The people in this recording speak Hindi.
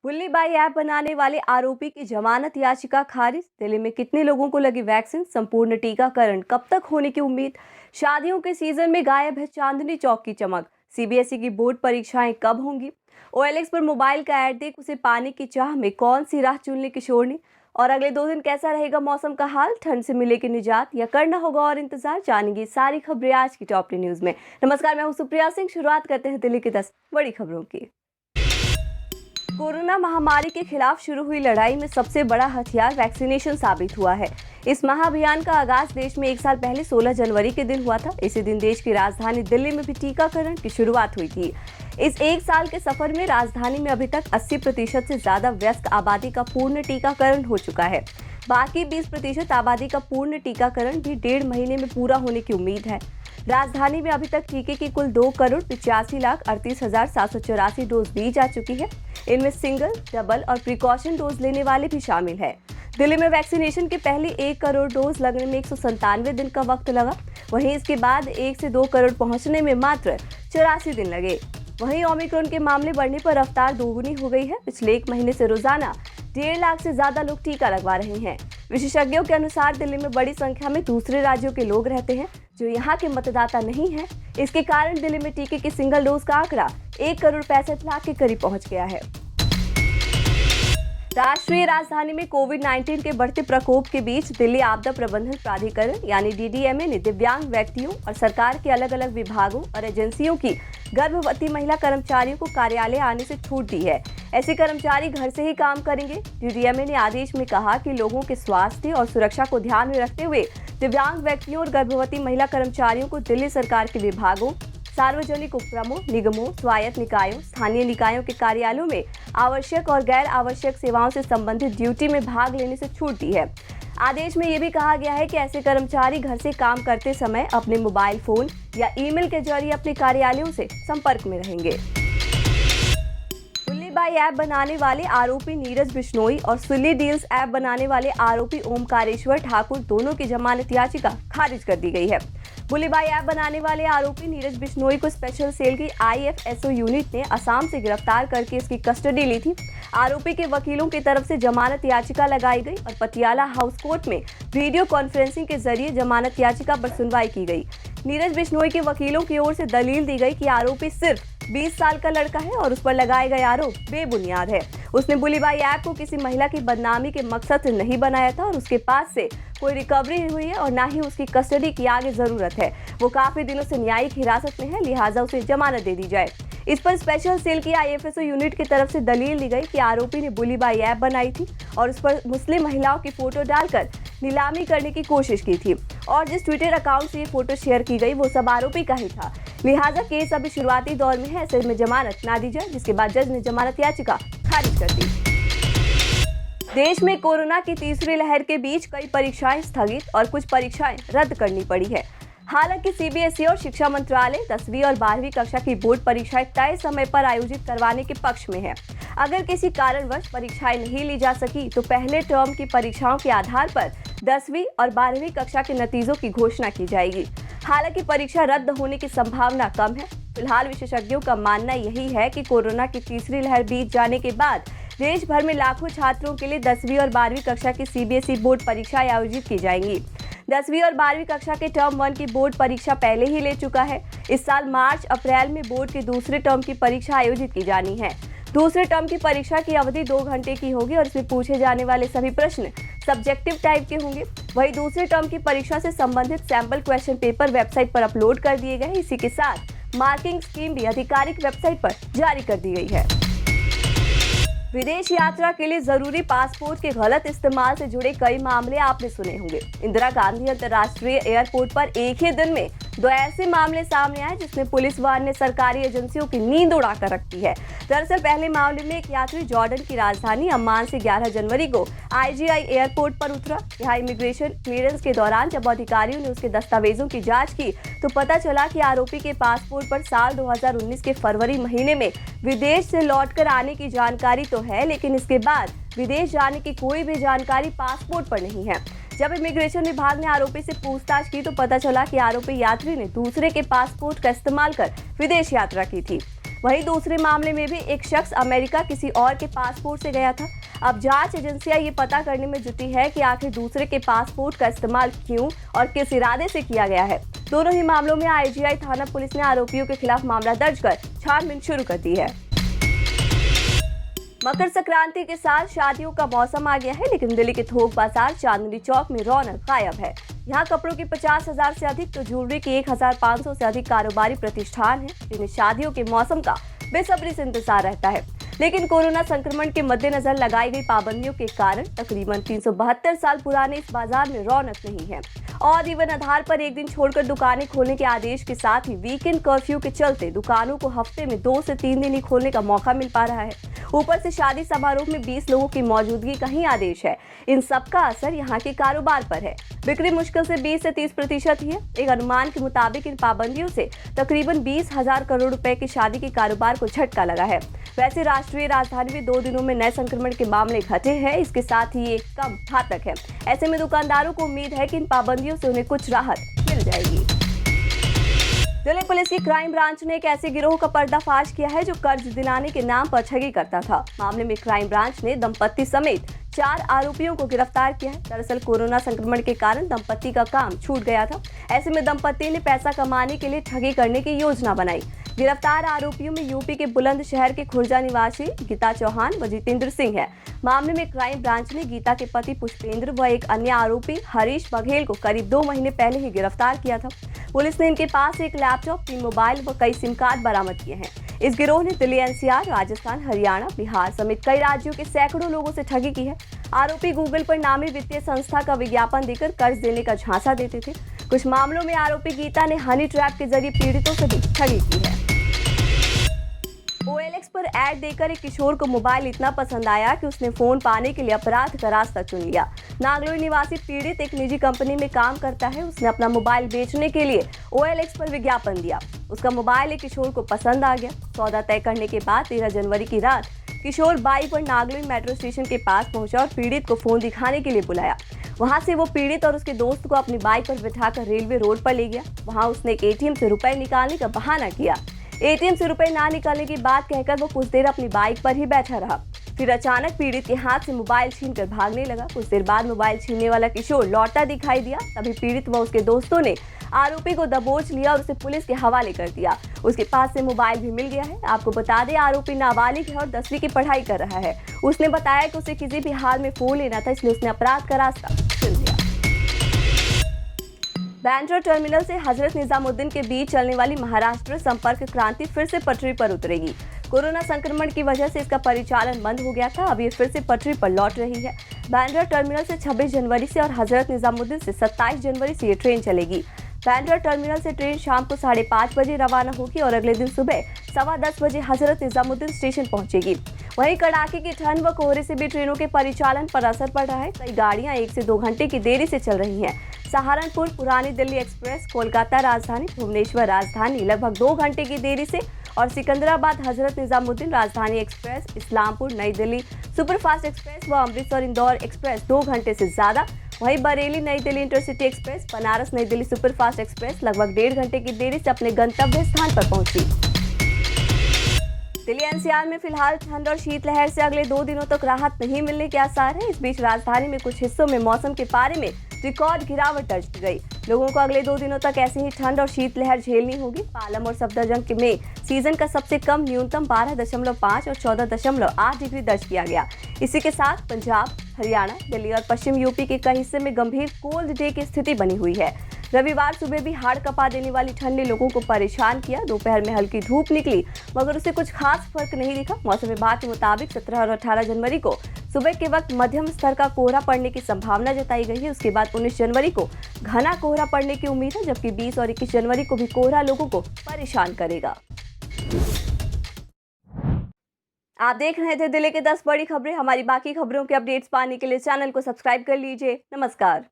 बुल्ली बाई ऐप बनाने वाले आरोपी की जमानत याचिका खारिज। दिल्ली में कितने लोगों को लगी वैक्सीन, संपूर्ण टीकाकरण कब तक होने की उम्मीद। शादियों के सीजन में गायब है चांदनी चौक की चमक। सीबीएसई की बोर्ड परीक्षाएं कब होंगी। ओएलएक्स पर मोबाइल का ऐड देख उसे पाने की चाह में कौन सी राह चुनने किशोरनी। और अगले 2 दिन कैसा रहेगा मौसम का हाल, ठंड से मिलेगी निजात या करना होगा और इंतजार। जानेंगे सारी खबरें आज की टॉप न्यूज में। नमस्कार, मैं हूं सुप्रिया सिंह। शुरुआत करते हैं दिल्ली की 10 बड़ी खबरों की। कोरोना महामारी के खिलाफ शुरू हुई लड़ाई में सबसे बड़ा हथियार वैक्सीनेशन साबित हुआ है। इस महाअभियान का आगाज देश में 1 साल पहले 16 जनवरी के दिन हुआ था। इसी दिन देश की राजधानी दिल्ली में भी टीकाकरण की शुरुआत हुई थी। इस 1 साल के सफर में राजधानी में अभी तक 80% से ज्यादा वयस्क आबादी का पूर्ण टीकाकरण हो चुका है। बाकी 20% आबादी का पूर्ण टीकाकरण भी 1.5 महीने में पूरा होने की उम्मीद है। राजधानी में अभी तक टीके की कुल 2,85,38,784 डोज दी जा चुकी है। इनमें सिंगल, डबल और प्रिकॉशन डोज लेने वाले भी शामिल है। दिल्ली में वैक्सीनेशन के पहले 1 करोड़ डोज लगने में 197 दिन का वक्त लगा। वहीं इसके बाद 1 से 2 करोड़ पहुंचने में मात्र 84 दिन लगे। वहीं ओमिक्रॉन के मामले बढ़ने पर रफ्तार दोगुनी हो गई है। पिछले 1 महीने से रोजाना 1.5 लाख से ज्यादा लोग टीका लगवा रहे हैं। विशेषज्ञों के अनुसार दिल्ली में बड़ी संख्या में दूसरे राज्यों के लोग रहते हैं जो यहाँ के मतदाता नहीं हैं। इसके कारण दिल्ली में टीके के सिंगल डोज का आंकड़ा 1 करोड़ 65 लाख के करीब पहुंच गया है। राष्ट्रीय राजधानी में कोविड-19 के बढ़ते प्रकोप के बीच दिल्ली आपदा प्रबंधन प्राधिकरण यानी डीडीएमए ने दिव्यांग व्यक्तियों और सरकार के अलग अलग विभागों और एजेंसियों की गर्भवती महिला कर्मचारियों को कार्यालय आने से छूट दी है। ऐसे कर्मचारी घर से ही काम करेंगे। डीडीएमए ने आदेश में कहा कि लोगों के स्वास्थ्य और सुरक्षा को ध्यान में रखते हुए दिव्यांग व्यक्तियों और गर्भवती महिला कर्मचारियों को दिल्ली सरकार के विभागों, सार्वजनिक उपक्रमों, निगमों, स्वायत्त निकायों, स्थानीय निकायों के कार्यालयों में आवश्यक और गैर आवश्यक सेवाओं से संबंधित ड्यूटी में भाग लेने से छूट दी है। आदेश में यह भी कहा गया है कि ऐसे कर्मचारी घर से काम करते समय अपने मोबाइल फोन या ईमेल के जरिए अपने कार्यालयों से संपर्क में रहेंगे। बुल्ली बाई ऐप बनाने वाले आरोपी नीरज बिश्नोई और सुल्ली डील्स ऐप बनाने वाले आरोपी ओमकारेश्वर ठाकुर दोनों की जमानत याचिका खारिज कर दी गई है। बुल्ली बाई ऐप बनाने वाले आरोपी नीरज बिश्नोई को स्पेशल सेल की आईएफएसओ यूनिट ने असम से गिरफ्तार करके इसकी कस्टडी ली थी। आरोपी के वकीलों की तरफ से जमानत याचिका लगाई गई और पटियाला हाउस कोर्ट में वीडियो कॉन्फ्रेंसिंग के जरिए जमानत याचिका पर सुनवाई की गई। नीरज बिश्नोई के वकीलों की ओर से दलील दी गई कि आरोपी सिर्फ 20 साल का लड़का है और उस पर लगाए गए आरोप बेबुनियाद है। उसने बुल्ली बाई ऐप को किसी महिला की बदनामी के मकसद से नहीं बनाया था और उसके पास से कोई रिकवरी हुई है और ना ही उसकी कस्टडी की आगे जरूरत है। वो काफी दिनों से न्यायिक हिरासत में है, लिहाजा उसे जमानत दे दी जाए। इस पर स्पेशल सेल की आईएफएसओ यूनिट की तरफ से दलील दी गई कि आरोपी ने बुल्ली बाई ऐप बनाई थी और उस पर मुस्लिम महिलाओं की फोटो डालकर नीलामी करने की कोशिश की थी और जिस ट्विटर अकाउंट से ये फोटो शेयर की गई वो सब आरोपी का ही था। लिहाजा केस अभी शुरुआती दौर में है, ऐसे में जमानत ना दी जाए, जिसके बाद जज ने जमानत याचिका खारिज कर दी। देश में कोरोना की तीसरी लहर के बीच कई परीक्षाएं स्थगित और कुछ परीक्षाएं रद्द करनी पड़ी है। हालांकि सीबीएसई और शिक्षा मंत्रालय 10वीं और 12वीं कक्षा की बोर्ड परीक्षाएं तय समय पर आयोजित करवाने के पक्ष में है। अगर किसी कारणवश परीक्षाएं नहीं ली जा सकी तो पहले टर्म की परीक्षाओं के आधार पर 10वीं और 12वीं कक्षा के नतीजों की घोषणा की जाएगी। हालांकि परीक्षा रद्द होने की संभावना कम है। फिलहाल विशेषज्ञों का मानना यही है कि कोरोना की तीसरी लहर बीत जाने के बाद देश भर में लाखों छात्रों के लिए 10वीं और 12वीं कक्षा की सीबीएसई बोर्ड परीक्षाएं आयोजित की जाएंगी। 10वीं और 12वीं कक्षा के टर्म 1 की बोर्ड परीक्षा पहले ही ले चुका है। इस साल मार्च अप्रैल में बोर्ड के दूसरे टर्म की परीक्षा आयोजित की जानी है। दूसरे टर्म की परीक्षा की अवधि 2 घंटे की होगी और इसमें पूछे जाने वाले सभी प्रश्न सब्जेक्टिव टाइप के होंगे। वहीं दूसरे टर्म की परीक्षा से संबंधित सैंपल क्वेश्चन पेपर वेबसाइट पर अपलोड कर दिए गए। इसी के साथ मार्किंग स्कीम भी आधिकारिक वेबसाइट पर जारी कर दी गई है। विदेश यात्रा के लिए जरूरी पासपोर्ट के गलत इस्तेमाल से जुड़े कई मामले आपने सुने होंगे। इंदिरा गांधी अंतर्राष्ट्रीय एयरपोर्ट पर एक ही दिन में 2 ऐसे मामले सामने आए जिसमें पुलिस व अन्य सरकारी एजेंसियों की नींद उड़ाकर रखती है। दरअसल पहले मामले में एक यात्री जॉर्डन की राजधानी अम्मान से 11 जनवरी को आईजीआई एयरपोर्ट पर उतरा। यहाँ इमिग्रेशन क्लियरेंस के दौरान जब अधिकारियों ने उसके दस्तावेजों की जांच की तो पता चला कि आरोपी के पासपोर्ट पर साल 2019 के फरवरी महीने में विदेश से लौटकर आने की जानकारी तो है, लेकिन इसके बाद विदेश जाने की कोई भी जानकारी पासपोर्ट पर नहीं है। जब इमिग्रेशन विभाग ने आरोपी से पूछताछ की तो पता चला कि आरोपी यात्री ने दूसरे के पासपोर्ट का इस्तेमाल कर विदेश यात्रा की थी। वहीं दूसरे मामले में भी एक शख्स अमेरिका किसी और के पासपोर्ट से गया था। अब जांच एजेंसियां ये पता करने में जुटी है कि आखिर दूसरे के पासपोर्ट का इस्तेमाल क्यों और किस इरादे से किया गया है। दोनों ही मामलों में आईजीआई थाना पुलिस ने आरोपियों के खिलाफ मामला दर्ज कर छानबीन शुरू कर दी है। मकर संक्रांति के साथ शादियों का मौसम आ गया है, लेकिन दिल्ली के थोक बाजार चांदनी चौक में रौनक गायब है। यहाँ कपड़ों की 50,000 से अधिक तो ज्वेलरी के 1,500 से अधिक कारोबारी प्रतिष्ठान हैं, जिन्हें शादियों के मौसम का बेसब्री से इंतजार रहता है। लेकिन कोरोना संक्रमण के मद्देनजर लगाई गई पाबंदियों के कारण तकरीबन 372 साल पुराने इस बाजार में रौनक नहीं है। और इवन आधार पर एक दिन छोड़कर दुकानें खोलने के आदेश के साथ ही वीकेंड कर्फ्यू के चलते दुकानों को हफ्ते में 2 से 3 दिन ही खोलने का मौका मिल पा रहा है। ऊपर से शादी समारोह में 20 लोगों की मौजूदगी का ही आदेश है। इन सब का असर यहाँ के कारोबार पर है। बिक्री मुश्किल से 20 से 30% ही है। एक अनुमान के मुताबिक इन पाबंदियों से तकरीबन 20,000 करोड़ रुपए की शादी के कारोबार को झटका लगा है। वैसे राष्ट्रीय राजधानी में 2 दिनों में नए संक्रमण के मामले घटे हैं, इसके साथ ही ये कम घातक है। ऐसे में दुकानदारों को उम्मीद है कि इन पाबंदियों से उन्हें कुछ राहत मिल जाएगी। दिल्ली पुलिस की क्राइम ब्रांच ने एक ऐसे गिरोह का पर्दाफाश किया है जो कर्ज दिलाने के नाम पर ठगी करता था। मामले में क्राइम ब्रांच ने दंपत्ति समेत 4 आरोपियों को गिरफ्तार किया है। दरअसल कोरोना संक्रमण के कारण दंपत्ति का काम छूट गया था। ऐसे में दंपत्ति ने पैसा कमाने के लिए ठगी करने की योजना बनाई। गिरफ्तार आरोपियों में यूपी के बुलंदशहर के खुर्जा निवासी गीता चौहान व जितेंद्र सिंह है। मामले में क्राइम ब्रांच ने गीता के पति पुष्पेंद्र व एक अन्य आरोपी हरीश बघेल को करीब 2 महीने पहले ही गिरफ्तार किया था। पुलिस ने इनके पास एक लैपटॉप, 3 मोबाइल व कई सिम कार्ड बरामद किए हैं। इस गिरोह ने दिल्ली, एनसीआर, राजस्थान, हरियाणा, बिहार समेत कई राज्यों के सैकड़ों लोगों से ठगी की है। आरोपी गूगल पर नामी वित्तीय संस्था का विज्ञापन देकर कर्ज देने का झांसा देते थे। कुछ मामलों में आरोपी गीता ने हनी ट्रैप के जरिए पीड़ितों से भी ठगी की है। OLX पर ऐड देकर एक किशोर को मोबाइल इतना पसंद आया कि उसने फोन पाने के लिए अपराध का रास्ता चुन लिया। नागलोई निवासी पीड़ित एक निजी कंपनी में काम करता है। उसने अपना मोबाइल बेचने के लिए OLX पर विज्ञापन दिया। उसका मोबाइल एक किशोर को पसंद आ गया। सौदा तय करने के बाद 13 जनवरी की रात किशोर बाइक पर नागलोई मेट्रो स्टेशन के पास पहुंचा और पीड़ित को फोन दिखाने के लिए बुलाया। वहां से वो पीड़ित और उसके दोस्त को अपनी बाइक पर बिठाकर रेलवे रोड पर ले गया। वहां उसने एक ATM से रुपए निकालने का बहाना किया। ATM से रुपए ना निकालने की बात कहकर वो कुछ देर अपनी बाइक पर ही बैठा रहा। फिर अचानक पीड़ित के हाथ से मोबाइल छीनकर भागने लगा। कुछ देर बाद मोबाइल छीनने वाला किशोर लौटता दिखाई दिया। तभी पीड़ित व उसके दोस्तों ने आरोपी को दबोच लिया और उसे पुलिस के हवाले कर दिया। उसके पास से मोबाइल भी मिल गया है। आपको बता दें, आरोपी नाबालिग है और 10वीं की पढ़ाई कर रहा है। उसने बताया कि उसे किसी भी हाल में फोन लेना था, इसलिए उसने अपराध का रास्ता चुन लिया। बैंड्रा टर्मिनल से हजरत निजामुद्दीन के बीच चलने वाली महाराष्ट्र संपर्क क्रांति फिर से पटरी पर उतरेगी। कोरोना संक्रमण की वजह से इसका परिचालन बंद हो गया था। अब ये फिर से पटरी पर लौट रही है। बैंड्रा टर्मिनल से 26 जनवरी से और हजरत निजामुद्दीन से 27 जनवरी से ये ट्रेन चलेगी। बैंड्रा टर्मिनल से ट्रेन शाम को 5:30 बजे रवाना होगी और अगले दिन सुबह 10:15 बजे हजरत निजामुद्दीन स्टेशन पहुंचेगी। वहीं कड़ाके की ठंड व कोहरे से भी ट्रेनों के परिचालन पर असर पड़ रहा है। कई गाड़ियां 1 से 2 घंटे की देरी से चल रही हैं। सहारनपुर पुरानी दिल्ली एक्सप्रेस, कोलकाता राजधानी, भुवनेश्वर राजधानी लगभग 2 घंटे की देरी से और सिकंदराबाद हजरत निजामुद्दीन राजधानी एक्सप्रेस, इस्लामपुर नई दिल्ली सुपरफास्ट एक्सप्रेस व अमृतसर इंदौर एक्सप्रेस 2 घंटे से ज्यादा। वहीं बरेली नई दिल्ली इंटरसिटी एक्सप्रेस, बनारस नई दिल्ली सुपरफास्ट एक्सप्रेस लगभग 1.5 घंटे की देरी से अपने गंतव्य स्थान पर पहुंची। दिल्ली एनसीआर में फिलहाल ठंड और शीतलहर से अगले 2 दिनों तक राहत नहीं मिलने के आसार हैं। इस बीच राजधानी में कुछ हिस्सों में मौसम के पारे में रिकॉर्ड गिरावट दर्ज की गई। लोगों को अगले 2 दिनों तक ऐसे ही ठंड और शीतलहर झेलनी होगी। पालम और सफदरजंग में सीजन का सबसे कम न्यूनतम 12.5 और 14.8 डिग्री दर्ज किया गया। इसी के साथ पंजाब, हरियाणा, दिल्ली और पश्चिम यूपी के कई हिस्से में गंभीर कोल्ड डे की स्थिति बनी हुई है। रविवार सुबह भी हाड़ कपा देने वाली ठंड ने लोगों को परेशान किया। दोपहर में हल्की धूप निकली मगर उससे कुछ खास फर्क नहीं दिखा। मौसम विभाग के मुताबिक 17 और 18 जनवरी को सुबह के वक्त मध्यम स्तर का कोहरा पड़ने की संभावना जताई गई है। उसके बाद 19 जनवरी को घना कोहरा पड़ने की उम्मीद है, जबकि 20 और 21 जनवरी को भी कोहरा लोगों को परेशान करेगा। आप देख रहे थे दिल्ली के 10 बड़ी खबरें। हमारी बाकी खबरों के अपडेट्स पाने के लिए चैनल को सब्सक्राइब कर लीजिए। नमस्कार।